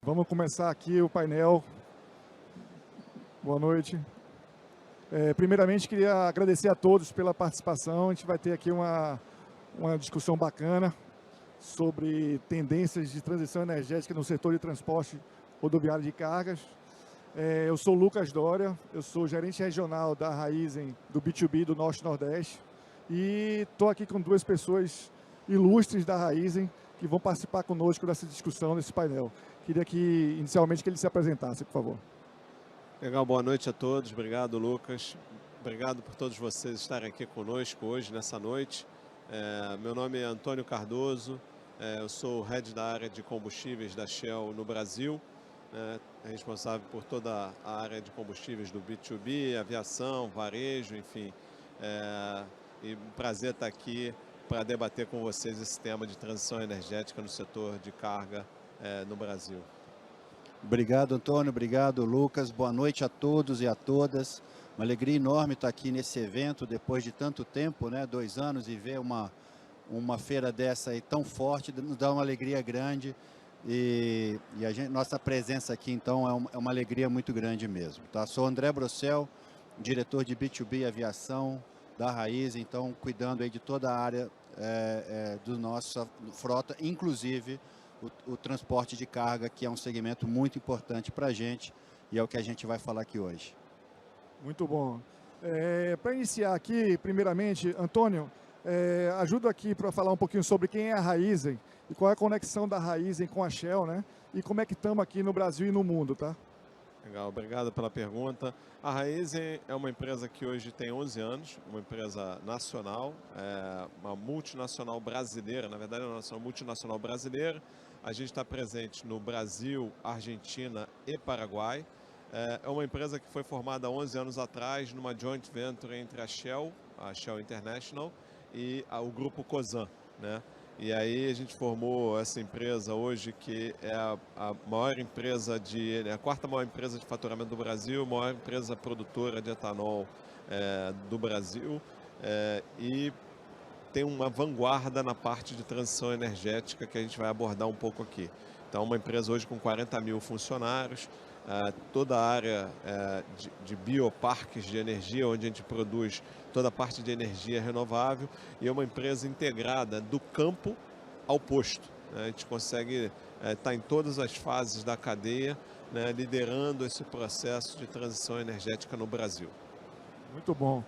Vamos começar aqui o painel. Boa noite. Primeiramente, queria agradecer a todos pela participação. A gente vai ter aqui uma discussão bacana sobre tendências de transição energética no setor de transporte rodoviário de cargas. Eu sou o Lucas Dória, eu sou gerente regional da Raízen do B2B do Norte e Nordeste e estou aqui com duas pessoas ilustres da Raízen que vão participar conosco dessa discussão, nesse painel. Queria que, inicialmente, que eles se apresentassem, por favor. Legal, boa noite a todos. Obrigado, Lucas. Obrigado por todos vocês estarem aqui conosco hoje, nessa noite. Meu nome é Antônio Cardoso, eu sou o Head da área de combustíveis da Shell no Brasil, responsável por toda a área de combustíveis do B2B, aviação, varejo, enfim. E um prazer estar aqui para debater com vocês esse tema de transição energética no setor de carga no Brasil. Obrigado, Antônio. Obrigado, Lucas. Boa noite a todos e a todas. Uma alegria enorme estar aqui nesse evento depois de tanto tempo, né? 2 anos, e ver uma feira dessa aí tão forte, nos dá uma alegria grande. E nossa presença aqui, então, é uma alegria muito grande mesmo. Tá? Sou André Brossel, diretor de B2B e Aviação da Raízen, então, cuidando aí de toda a área do nossa frota, inclusive o transporte de carga, que é um segmento muito importante para a gente, e é o que a gente vai falar aqui hoje. Muito bom. Para iniciar aqui, primeiramente, Antônio, ajuda aqui para falar um pouquinho sobre quem é a Raízen e qual é a conexão da Raízen com a Shell, né? E como é que estamos aqui no Brasil e no mundo, tá? Legal, obrigado pela pergunta. A Raízen é uma empresa que hoje tem 11 anos, uma empresa nacional, uma multinacional brasileira, na verdade é uma multinacional brasileira. A gente está presente no Brasil, Argentina e Paraguai. É uma empresa que foi formada há 11 anos atrás numa joint venture entre a Shell International, e o grupo Cosan, né? E aí a gente formou essa empresa hoje, que é a maior empresa a quarta maior empresa de faturamento do Brasil, a maior empresa produtora de etanol do Brasil, e tem uma vanguarda na parte de transição energética que a gente vai abordar um pouco aqui. Então, uma empresa hoje com 40 mil funcionários, toda a área de bioparques de energia, onde a gente produz toda a parte de energia renovável, e é uma empresa integrada do campo ao posto, né? A gente consegue estar em todas as fases da cadeia, né, liderando esse processo de transição energética no Brasil. Muito bom.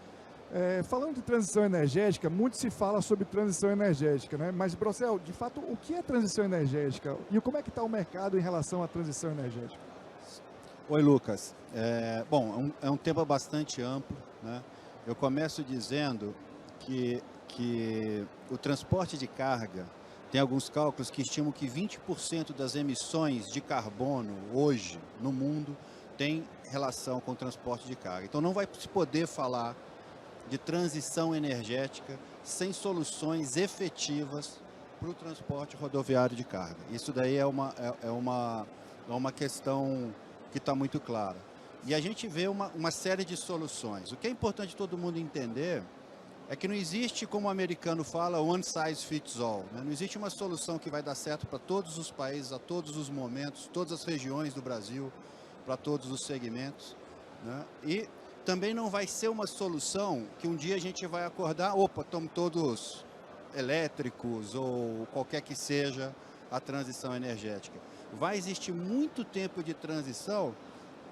Falando de transição energética, muito se fala sobre transição energética, né? Mas, Brossel, de fato, o que é transição energética? E como é que está o mercado em relação à transição energética? Oi, Lucas. Bom, é um tema bastante amplo, né? Eu começo dizendo que o transporte de carga tem alguns cálculos que estimam que 20% das emissões de carbono hoje no mundo tem relação com o transporte de carga. Então não vai se poder falar de transição energética sem soluções efetivas para o transporte rodoviário de carga. Isso daí é uma questão que está muito clara. E a gente vê uma série de soluções. O que é importante todo mundo entender é que não existe, como o americano fala, one size fits all, né? Não existe uma solução que vai dar certo para todos os países, a todos os momentos, todas as regiões do Brasil, para todos os segmentos, né? E também não vai ser uma solução que um dia a gente vai acordar, opa, estamos todos elétricos ou qualquer que seja a transição energética. Vai existir muito tempo de transição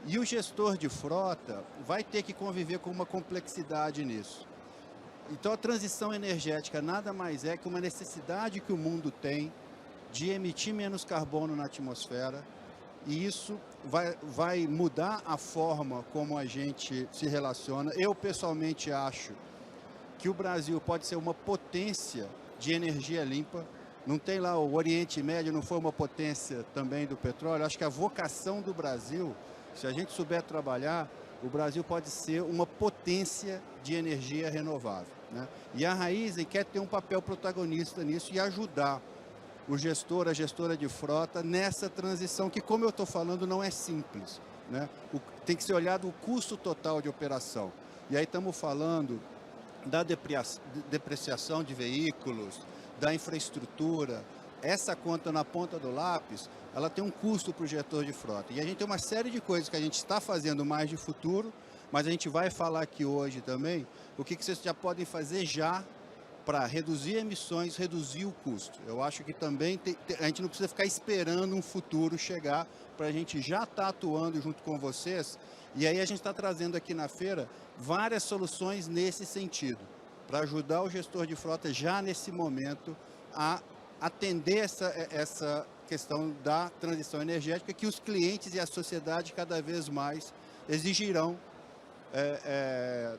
e o gestor de frota vai ter que conviver com uma complexidade nisso. Então a transição energética nada mais é que uma necessidade que o mundo tem de emitir menos carbono na atmosfera, e isso vai mudar a forma como a gente se relaciona. Eu pessoalmente acho que o Brasil pode ser uma potência de energia limpa. Não tem lá o Oriente Médio, não foi uma potência também do petróleo. Acho que a vocação do Brasil, se a gente souber trabalhar, o Brasil pode ser uma potência de energia renovável, né? E a Raízen quer ter um papel protagonista nisso e ajudar o gestor, a gestora de frota nessa transição que, como eu estou falando, não é simples, né? Tem que ser olhado o custo total de operação. E aí estamos falando da depreciação de veículos, da infraestrutura, essa conta na ponta do lápis, ela tem um custo para o gestor de frota. E a gente tem uma série de coisas que a gente está fazendo mais de futuro, mas a gente vai falar aqui hoje também o que vocês já podem fazer já para reduzir emissões, reduzir o custo. Eu acho que também a gente não precisa ficar esperando um futuro chegar para a gente já estar atuando junto com vocês. E aí a gente está trazendo aqui na feira várias soluções nesse sentido, para ajudar o gestor de frota já nesse momento a atender essa questão da transição energética que os clientes e a sociedade cada vez mais exigirão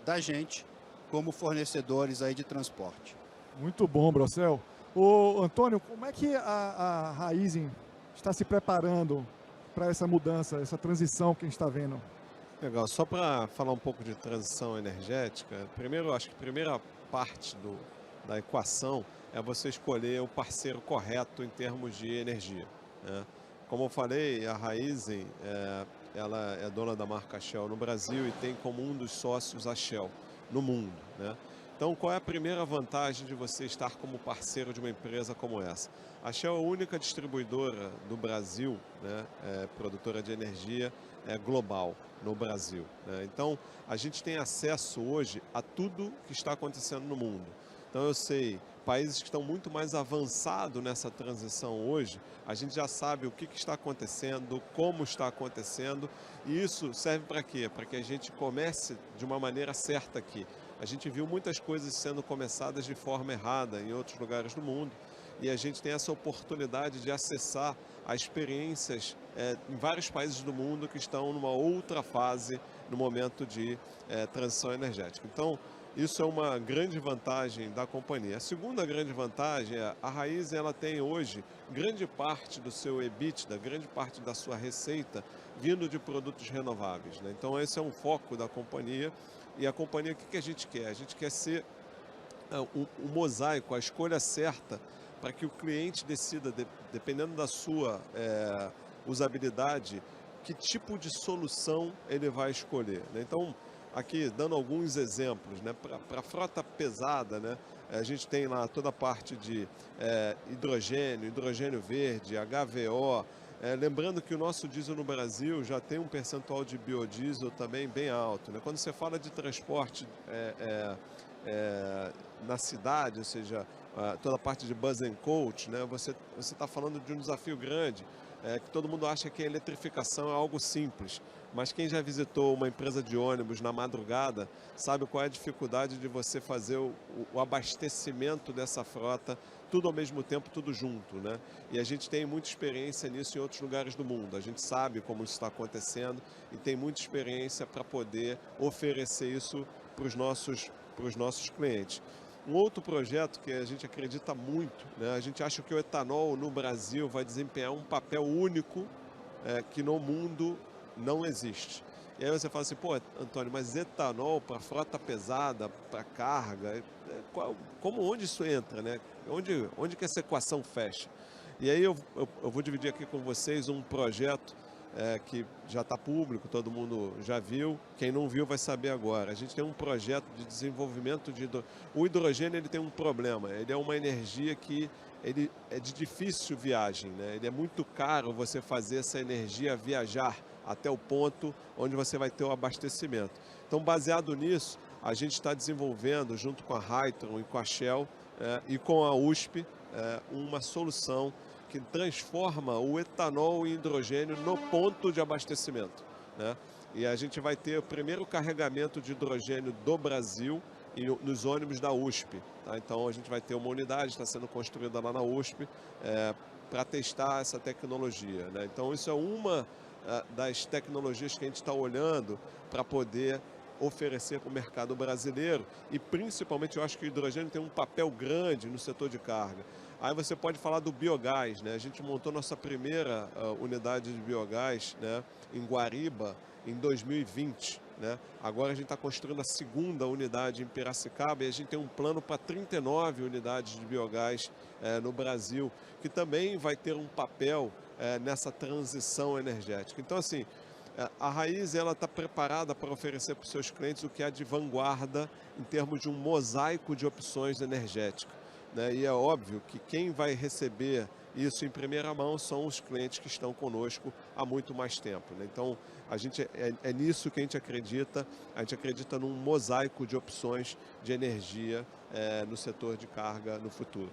da gente como fornecedores aí de transporte. Muito bom, Brossel. Ô, Antônio, como é que a Raizen está se preparando para essa mudança, essa transição que a gente está vendo? Legal, só para falar um pouco de transição energética, primeiro, acho que a primeira parte da equação é você escolher o parceiro correto em termos de energia, né? Como eu falei, a Raizen, ela é dona da marca Shell no Brasil e tem como um dos sócios a Shell no mundo, né? Então, qual é a primeira vantagem de você estar como parceiro de uma empresa como essa? A Shell é a única distribuidora do Brasil, né, produtora de energia global no Brasil, né? Então, a gente tem acesso hoje a tudo que está acontecendo no mundo. Então, eu sei, países que estão muito mais avançados nessa transição hoje, a gente já sabe o que está acontecendo, como está acontecendo, e isso serve para quê? Para que a gente comece de uma maneira certa aqui. A gente viu muitas coisas sendo começadas de forma errada em outros lugares do mundo, e a gente tem essa oportunidade de acessar as experiências em vários países do mundo que estão numa outra fase no momento de transição energética. Então, isso é uma grande vantagem da companhia. A segunda grande vantagem é a Raizen, ela tem hoje grande parte do seu EBITDA, grande parte da sua receita vindo de produtos renováveis, né? Então esse é um foco da companhia. E a companhia, o que a gente quer? A gente quer ser o mosaico, a escolha certa para que o cliente decida, dependendo da sua usabilidade, que tipo de solução ele vai escolher, né? Então, aqui dando alguns exemplos, né? Para a frota pesada, né? A gente tem lá toda a parte de hidrogênio verde, HVO. Lembrando que o nosso diesel no Brasil já tem um percentual de biodiesel também bem alto, né? Quando você fala de transporte na cidade, ou seja, toda a parte de bus and coach, né? Você está falando de um desafio grande, que todo mundo acha que a eletrificação é algo simples, mas quem já visitou uma empresa de ônibus na madrugada sabe qual é a dificuldade de você fazer o abastecimento dessa frota, tudo ao mesmo tempo, tudo junto, né? E a gente tem muita experiência nisso em outros lugares do mundo. A gente sabe como isso está acontecendo e tem muita experiência para poder oferecer isso para os nossos clientes. Um outro projeto que a gente acredita muito, né? A gente acha que o etanol no Brasil vai desempenhar um papel único que no mundo não existe. E aí você fala assim, pô, Antônio, mas etanol para frota pesada, para carga, onde isso entra, né? Onde que essa equação fecha? E aí eu vou dividir aqui com vocês um projeto que já está público, todo mundo já viu. Quem não viu vai saber agora. A gente tem um projeto de desenvolvimento de o hidrogênio. Ele tem um problema, ele é uma energia que ele é de difícil viagem, né? Ele é muito caro você fazer essa energia viajar até o ponto onde você vai ter o abastecimento. Então, baseado nisso, a gente está desenvolvendo, junto com a Hytron e com a Shell e com a USP, uma solução que transforma o etanol em hidrogênio no ponto de abastecimento, né? E a gente vai ter o primeiro carregamento de hidrogênio do Brasil nos ônibus da USP, tá? Então a gente vai ter uma unidade, está sendo construída lá na USP, para testar essa tecnologia, né? Então isso é uma das tecnologias que a gente está olhando para poder oferecer para o mercado brasileiro, e principalmente eu acho que o hidrogênio tem um papel grande no setor de carga. Aí você pode falar do biogás, né? A gente montou nossa primeira unidade de biogás, né, em Guariba em 2020, né? Agora a gente está construindo a segunda unidade em Piracicaba e a gente tem um plano para 39 unidades de biogás no Brasil, que também vai ter um papel nessa transição energética. Então, assim, a Raizen está preparada para oferecer para os seus clientes o que há de vanguarda em termos de um mosaico de opções energéticas, né? E é óbvio que quem vai receber Isso em primeira mão são os clientes que estão conosco há muito mais tempo, né? Então, é nisso que a gente acredita num mosaico de opções de energia no setor de carga no futuro.